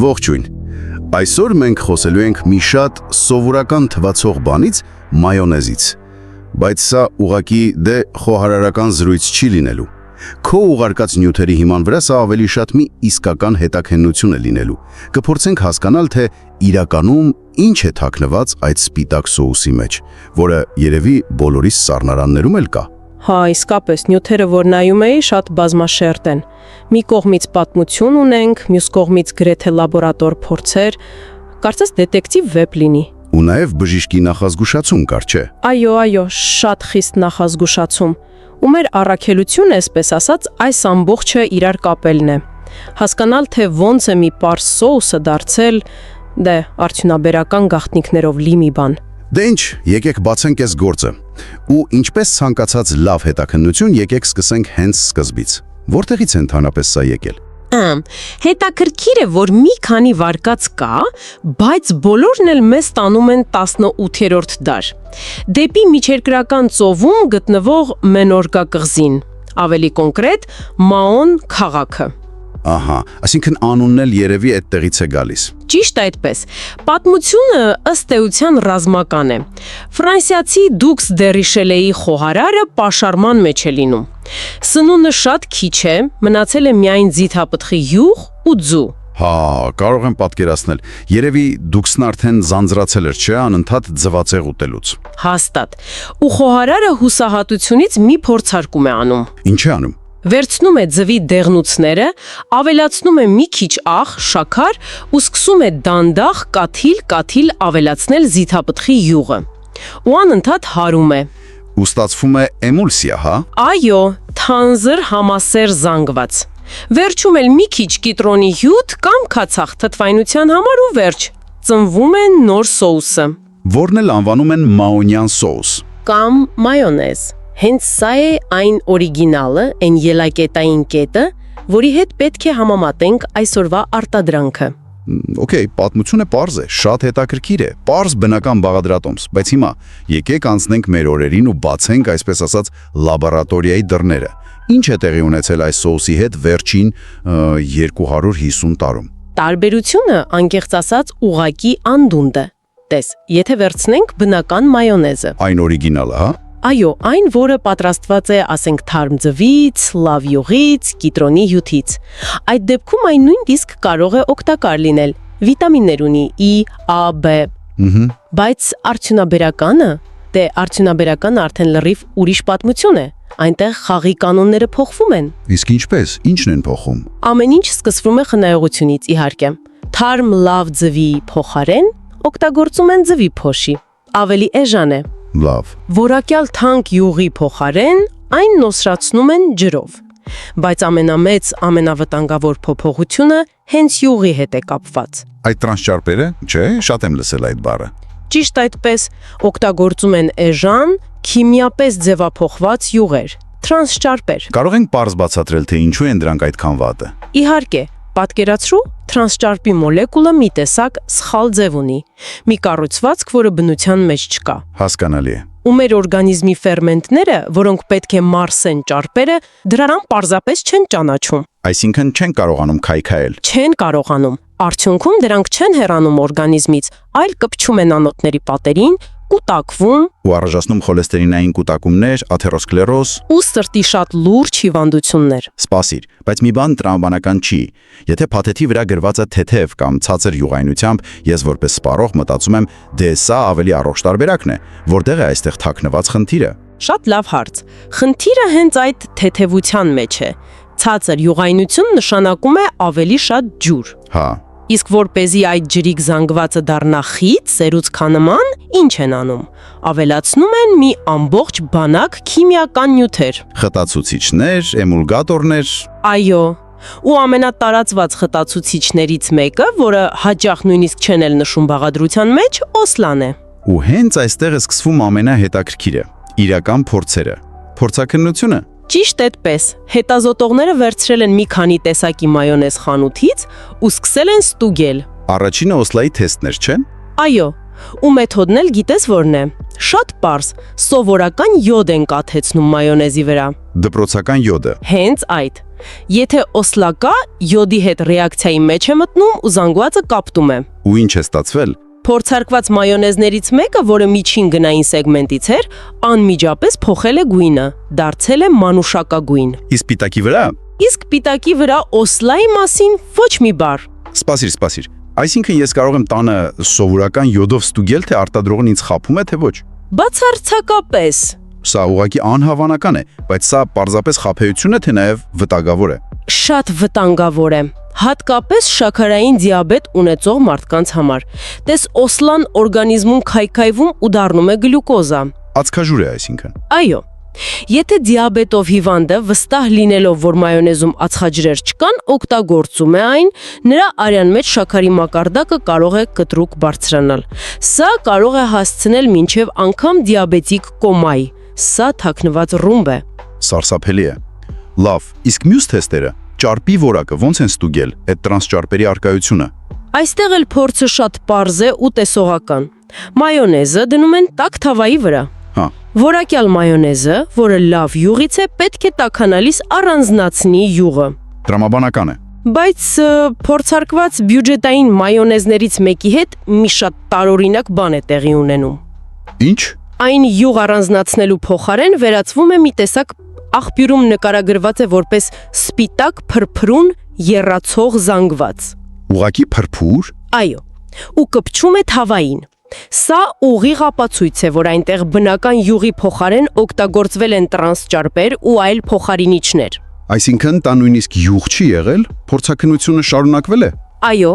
Ողջույն։ Այսօր մենք խոսելու ենք մի շատ սովորական թվացող բանից՝ մայոնեզից։ Բայց սա ուղղակի խոհարարական զրույց չի լինելու։ Քո ուղարկած նյութերի հիման վրա սա ավելի շատ մի իսկական հետաքննություն է լինելու։ Կփորձենք հասկանալ, թե իրականում ինչ է թաքնված այդ սպիտակ սոուսի մեջ, որը երևի բոլորիս սառնարաններում էլ կա։ Հա, իսկապես, նյութերը, որ նայում էի, շատ բազմաշերտ են։ Մի կողմից պատմություն ունենք, մյուս կողմից գրեթե լաբորատոր փորձեր, կարծես դետեկտիվ վեպ լինի։ Ու նաև բժիշկի նախազգուշացում կար, չէ։ Այո, շատ խիստ նախազգուշացում։ Ու մեր առաքելությունը, այսպես ասած, այս ամբողջը իրար կապելն է։ Հասկանալ, թե ոնց է մի պարզ սոուսը դարձել, արդյունաբերական գաղտնիքներով լի մի բան։ Դե ինչ, եկեք բացենք այս գործը։ Ու ինչպես ցանկացած լավ հետաքննություն, եկեք սկսենք հենց սկզբից։ Որտեղից է ընդհանրապես սա եկել։ Հետաքրքիր է, որ մի քանի վարկած կա, բայց բոլորն էլ մեզ տանում են 18-րդ դար։ Դեպի միջերկրական ծովում գտնվող Մենորկա կղզին, ավելի կոնկրետ Մաոն քաղաքը։ Ահա, այսինքն անունն էլ երևի այդտեղից է գալիս։ Ճիշտ այդպես։ Պատմությունը ըստ էության ռազմական է։ Ֆրանսիացի Դուքս դե Ռիշելեի խոհարարը պաշարման մեջ է լինում։ Սնունը շատ քիչ է, մնացել է միայն ձիթապտղի յուղ ու ձու։ Հա, կարող եմ պատկերացնել։ Երևի Դուքսն արդեն զանձրացել էր, չէ՞, անընդհատ ձվածեղ ուտելուց։ Հաստատ։ Ու խոհարարը հուսահատությունից մի փորձարկում է անում։ Ինչ է անում։ Վերցնում է ձվի դեղնուցները, ավելացնում է մի քիչ աղ, շաքար ու սկսում է դանդաղ կաթիլ ավելացնել ձիթապտղի յուղը։ Ու անընդհատ հարում է։ Ու ստացվում է էմուլսիա, հա։ Այո, թանձր համասեր զանգված։ Վերջում էլ մի քիչ կիտրոնի հյութ կամ քացախ թթվայնության համար ու վերջ։ Ծնվում է նոր սոուսը։ Որն էլ անվանում են մաոնյան սոուս։ Կամ մայոնեզ։ Հենց սա է այն օրիգինալը, այն ելակետային կետը, որի հետ պետք է համեմատենք այսօրվա արտադրանքը։ Okay, պատմությունը պարզ է, շատ հետաքրքիր է, պարզ բնական բաղադրատոմս, բայց հիմա եկեք անցնենք մեր օրերին ու բացենք, այսպես ասած, լաբորատորիայի դռները։ Ինչ է տեղի ունեցել այս սոուսի հետ վերջին 250 տարում։ Տարբերությունը, անկեղծ ասած, ուղղակի անդունդը։ Տես, եթե վերցնենք բնական մայոնեզը։ Այն օրիգինալը, հա։ Այո, այն, որը պատրաստված է, ասենք, թարմ ձվից, լավ յուղից, կիտրոնի հյութից։ Այդ դեպքում այն նույնիսկ կարող է օգտակար լինել։ Վիտամիններ ունի E, A, B։ Բայց արդյունաբերականը, արդյունաբերականը արդեն լրիվ ուրիշ պատմություն է։ Այնտեղ խաղի կանոնները փոխվում են։ Իսկ ինչպես, ինչն են փոխում։ Ամեն ինչ սկսվում է խնայողությունից, իհարկե։ Թարմ լավ ձվի փոխարեն օգտագործում են ձվի փոշի։ Ավելի էժան է։ Լավ։ Որակյալ թանկ յուղի փոխարեն այն նոսրացնում են ջրով։ Բայց ամենամեծ, ամենավտանգավոր փոփոխությունը հենց յուղի հետ է կապված։ Այդ տրանսճարպերը, չէ, շատ եմ լսել այդ բառը։ Ճիշտ այդպես, օգտագործում են էժան, քիմիապես ձևափոխված յուղեր, տրանսճարպեր։ Կարող ենք պարզ բացատրել, թե ինչու են դրանք այդքան վատը։ Իհարկե, պատկերացրու, տրանսճարպի մոլեկուլը մի տեսակ սխալ ձև ունի, մի կառուցվածք, որը բնության մեջ չկա։ Հասկանալի է։ Ու մեր օրգանիզմի ֆերմենտները, որոնք պետք է մարսեն ճարպերը, դրան պարզապես չեն ճանաչում։ Այսինքն չեն կարողանում քայքայել։ Չեն կարողանում։ Արդյունքում դրանք չեն հեռանում օրգանիզմից, այլ կպչում են անոթների պատերին, կուտակվում ու առնչանում խոլեստերինային կուտակումներ, աթերոսկլերոզ ու սրտի շատ լուրջ հիվանդություններ։ Սպասիր, բայց մի բան տրամաբանական չի։ Եթե փաթեթի վրա գրված է թեթև կամ ցածր յուղայնությամբ, ես որպես սպառող մտածում եմ, դե սա ավելի առողջ տարբերակն է, որտեղ է այստեղ թաքնված խնդիրը։ Շատ լավ հարց։ Խնդիրը հենց այդ թեթևության մեջ է։ Ցածր յուղայնություն նշանակում է ավելի շատ ջուր։ Հա։ Իսկ որպեսզի այդ ջրիկ զանգվածը դառնա խիտ, սերուցքանման, ինչ են անում։ Ավելացնում են մի ամբողջ բանակ քիմիական նյութեր։ Խտացուցիչներ, էմուլգատորներ։ Այո։ Ու ամենատարածված խտացուցիչներից մեկը, որը հաճախ նույնիսկ չեն էլ նշում բաղադրության մեջ, օսլան է։ Ու հենց այստեղ է սկսվում ամենահետաքրքիրը՝ իրական փորձերը։ Փորձաքննությունը։ Ճիշտ այդպես, հետազոտողները վերցրել են մի քանի տեսակի մայոնեզ խանութից ու սկսել են ստուգել։ Առաջինը օսլայի թեստներ, չէ՞։ Այո, ու մեթոդն էլ գիտես որն է։ Շատ պարզ, սովորական յոդ են կաթեցնում մայոնեզի վրա։ Դպրոցական յոդը։ Հենց այդ։ Եթե օսլա կա, յոդի հետ ռեակցիայի մեջ է մտնում ու զանգվածը կապտում է։ Ու ինչ է ստացվել։ Փորձարկված մայոնեզներից մեկը, որը միջին գնային սեգմենտից էր, անմիջապես փոխել է գույնը, դարձել է մանուշակագույն։ Իսկ պիտակի վրա։ Իսկ պիտակի վրա օսլայի մասին ոչ մի բառ։ Սպասիր։ Այսինքն ես կարող եմ տանը սովորական յոդով ստուգել, թե արտադրողն ինձ խաբում է, թե ոչ։ Բացարձակապես։ Սա ուղղակի անհավանական է, բայց սա պարզապես խաբեություն է, թե նաև վտանգավոր է։ Շատ վտանգավոր է։ Հատկապես շաքարային դիաբետ ունեցող մարդկանց համար։ Տես օսլան օրգանիզմում քայքայվում ու դառնում է գլյուկոզա։ Ածքաժուր է այսինքն։ Այո։ Եթե դիաբետով հիվանդը վստահ լինելով, որ մայոնեզում ածխաջրեր չկան, օգտագործում է այն, նրա արյան մեջ շաքարի մակարդակը կարող է կտրուկ բարձրանալ։ Սա կարող է հասցնել մինչև անգամ դիաբետիկ կոմայի։ Սա թաքնված ռումբ է։ Սարսափելի է։ Լավ, իսկ մյուս թեստերը, ճարպի որակը ոնց են ստուգել, այդ տրանսճարպերի արկայությունը։ Այստեղ էլ փորձը շատ պարզ է ու տեսողական։ Մայոնեզը դնում են տաք թավայի վրա։ Հա։ Որակյալ մայոնեզը, որը լավ յուղից է, պետք է տաքանալիս առանձնացնի յուղը։ Տրամաբանական է։ Բայց փորձարկված բյուջետային մայոնեզներից մեկի հետ մի շատ տարօրինակ բան է տեղի ունենում։ Ինչ։ Այն յուղ առանձնացնելու փոխարեն վերածվում է մի տեսակ աղբյուրում նկարագրված է որպես սպիտակ փրփրուն եռացող զանգված։ Ուղղակի փրփուր։ Այո, ու կպչում է թավային։ Սա ուղիղ ապացույց է, որ այնտեղ բնական յուղի փոխարեն օգտագործվել են տրանսճարպեր ու այլ փոխարինիչներ։ Այսինքն դա նույնիսկ յուղ չի եղել, փորձաքննությունը շարունակվել է։ Այո,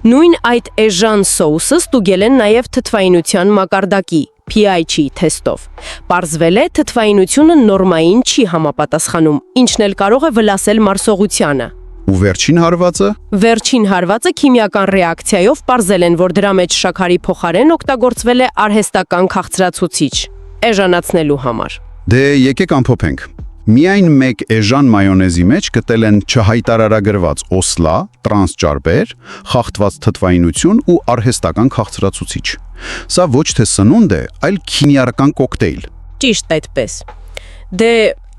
նույն այդ էժան սոուսը ստուգել են նաև թթվայինության մակարդակի pH-ի թեստով։ Պարզվել է, թթվայինությունը նորմային չի համապատասխանում, ինչն էլ կարող է վլասել մարսողությանը։ Ու վերջին հարվածը։ Վերջին հարվածը քիմիական ռեակցիայով պարզել են, որ դրա մեջ շաքարի փոխարեն օգտագործվել է արհեստական քաղցրացուցիչ, էժանացնելու համար։ Դե եկեք ամփոփենք։ Միայն մեկ էժան մայոնեզի մեջ գտել են չհայտարարագրված օսլա, տրանսճարպեր, խախտված թթվայինություն ու արհեստական քաղցրացուցիչ։ Սա ոչ թե սնունդ է, այլ քիմիական կոկտեյլ։ Ճիշտ այդպես։ Դե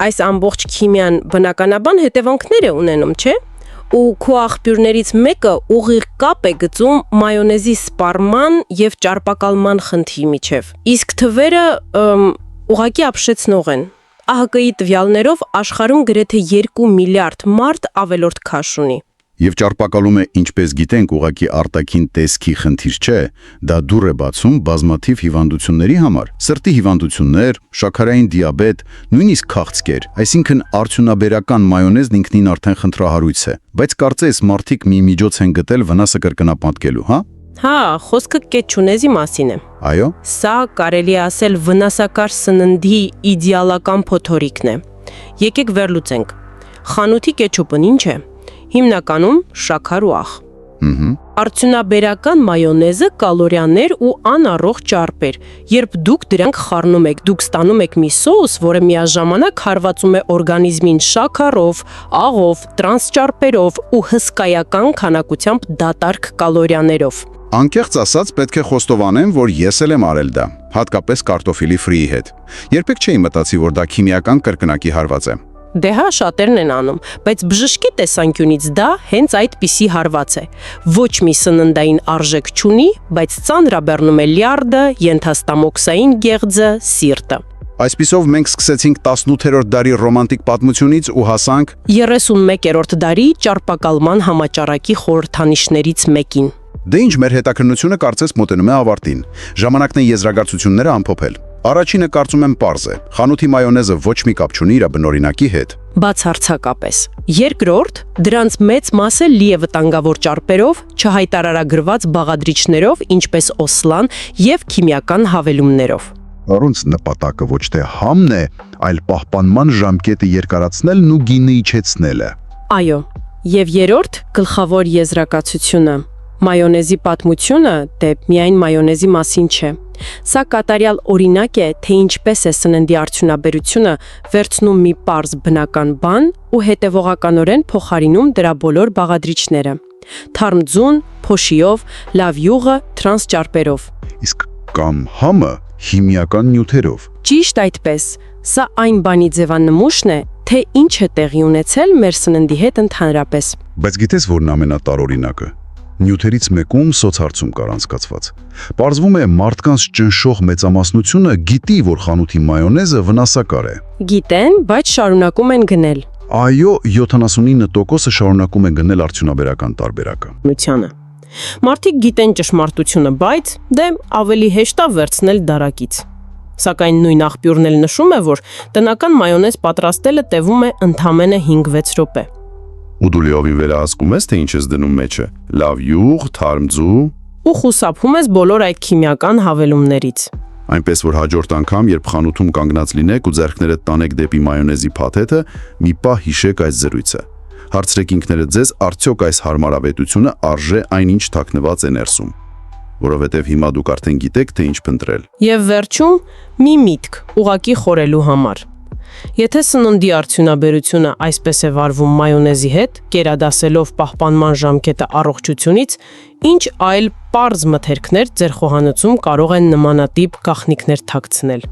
այս ամբողջ քիմիան բնականաբան հետևանքներ է ունենում, չէ՞։ Ու քո աղբյուրներից մեկը ուղիղ կապ է գծում մայոնեզի սպառման եւ ճարպակալման խնդրի միջև։ Իսկ թվերը ուղղակի ապշեցնող են։ ԱՀԿ-ի տվյալներով աշխարհում գրեթե 2 միլիարդ մարդ ավելորդ քաշ ունի։ Եվ ճարպակալում է, ինչպես գիտենք, ուղղակի արտաքին տեսքի խնդիր չէ, դա դուռ է բացում բազմաթիվ հիվանդությունների համար։ Սրտի հիվանդություններ, շաքարային դիաբետ, նույնիսկ քաղցկեր, այսինքն արդյունաբերական մայոնեզն ինքնին արդեն խնդրահարույց է։ Բայց կարծես մարդիկ մի միջոց են գտել վնասը կրկնապատկելու, հա։ Հա, խոսքը կետչունեզի մասին է։ Այո։ Սա կարելի է ասել վնասակար սննդի իդեալական փոթորիկն է։ Եկեք վերլուծենք։ Խանութի կետչուպն ինչ է։ Հիմնականում շաքար ու աղ։ Արդյունաբերական մայոնեզը կալորիաներ ու անառողջ ճարպեր։ Երբ դուք դրանք խառնում եք, դուք ստանում եք մի սոուս, որը միաժամանակ հարվածում է օրգանիզմին շաքարով, աղով, տրանսճարպերով ու հսկայական քանակությամբ դատարկ կալորիաներով։ Անկեղծ ասած, պետք է խոստովանեմ, որ ես էլ եմ արել դա, հատկապես կարտոֆիլի ֆրիի հետ։ Երբեք չէի մտածի, որ դա քիմիական կրկնակի հարված է։ Դե հա, շատերն են անում, բայց բժշկի տեսանկյունից դա հենց այդպիսի հարված է։ Ոչ մի սննդային արժեք չունի, բայց ծանրաբեռնում է լյարդը, ենթաստամոքսային գեղձը, սիրտը։ Այսպիսով մենք սկսեցինք 18-րդ դարի ռոմանտիկ պատմությունից ու հասանք 31-րդ դարի ճարպակալման համաճարակի խորհրդանիշներից մեկին։ Դե ինչ, մեր հետաքննությունը կարծես մոտենում է ավարտին։ Ժամանակն է եզրակացությունները ամփոփել։ Առաջինը կարծում եմ պարզ է։ Խանութի մայոնեզը ոչ մի կապ չունի իր բնօրինակի հետ։ Բացարձակապես։ Երկրորդ, դրանց մեծ մասը լի է վտանգավոր ճարպերով, չհայտարարագրված բաղադրիչներով, ինչպես օսլան եւ քիմիական հավելումներով։ Առոնց նպատակը ոչ թե համն է, այլ պահպանման ժամկետը երկարացնելն ու գինը իջեցնելը։ Այո, եւ երրորդ, գլխավոր եզրակացությունը։ Մայոնեզի պատմությունը դե միայն մայոնեզի մասին չէ։ Սա կատարյալ օրինակ է, թե ինչպես է սննդի արդյունաբերությունը վերցնում մի պարզ բնական բան ու հետևողականորեն փոխարինում դրա բոլոր բաղադրիչները։ Թարմ ձուն, փոշիով, լավ յուղը, տրանսճարպերով։ Իսկ կամ համը Քիմիական նյութերով։ Ճիշտ այդպես։ Սա այն բանի ձևանմուշն է, թե ինչ է տեղի ունեցել մեր սննդի հետ ընդհանրապես։ Բայց գիտես որն ամենատարօրինակը։ Նյութերից մեկում սոցհարցում կար անցկացված։ Պարզվում է մարդկանց ճնշող մեծամասնությունը գիտի, որ խանութի մայոնեզը վնասակար է։ Գիտեն, բայց շարունակում են գնել։ Այո, 79%-ը շարունակում են գնել արդյունաբերական տարբերակը։ Նությանը։ Մարդիկ գիտեն ճշմարտությունը, բայց դե ավելի հեշտ է վերցնել դարակից։ Սակայն նույն աղբյուրն էլ նշում է, որ տնական մայոնեզ պատրաստելը տևում է ընդամենը 5-6 րոպե։ Ու դու լիովին վերահսկում ես, թե ինչ ես դնում մեջը։ Լավ յուղ, թարմ ձու։ Ու խուսափում ես բոլոր այդ քիմիական հավելումներից։ Այնպես որ հաջորդ անգամ, երբ խանութում կանգնած լինեք ու ձեռքներդ տանեք դեպի մայոնեզի փաթեթը, մի պահ հիշեք այս զրույցը։ Հարցրեք ինքներդ ձեզ, արդյոք այս հարմարավետությունը արժե այնինչ թաքնված է ներսում։ Որովհետև հիմա դուք արդեն գիտեք, թե ինչ փնտրել։ Եվ վերջում մի միտք ուղակի խորելու համար։ Եթե սննդի արդյունաբերությունը այսպես է վարվում մայոնեզի հետ, կերադասելով պահպանման ժամկետը առողջությունից, ինչ այլ պարզ մթերքներ ձեր խոհանոցում կարող են նմանատիպ գաղտնիքներ թաքցնել։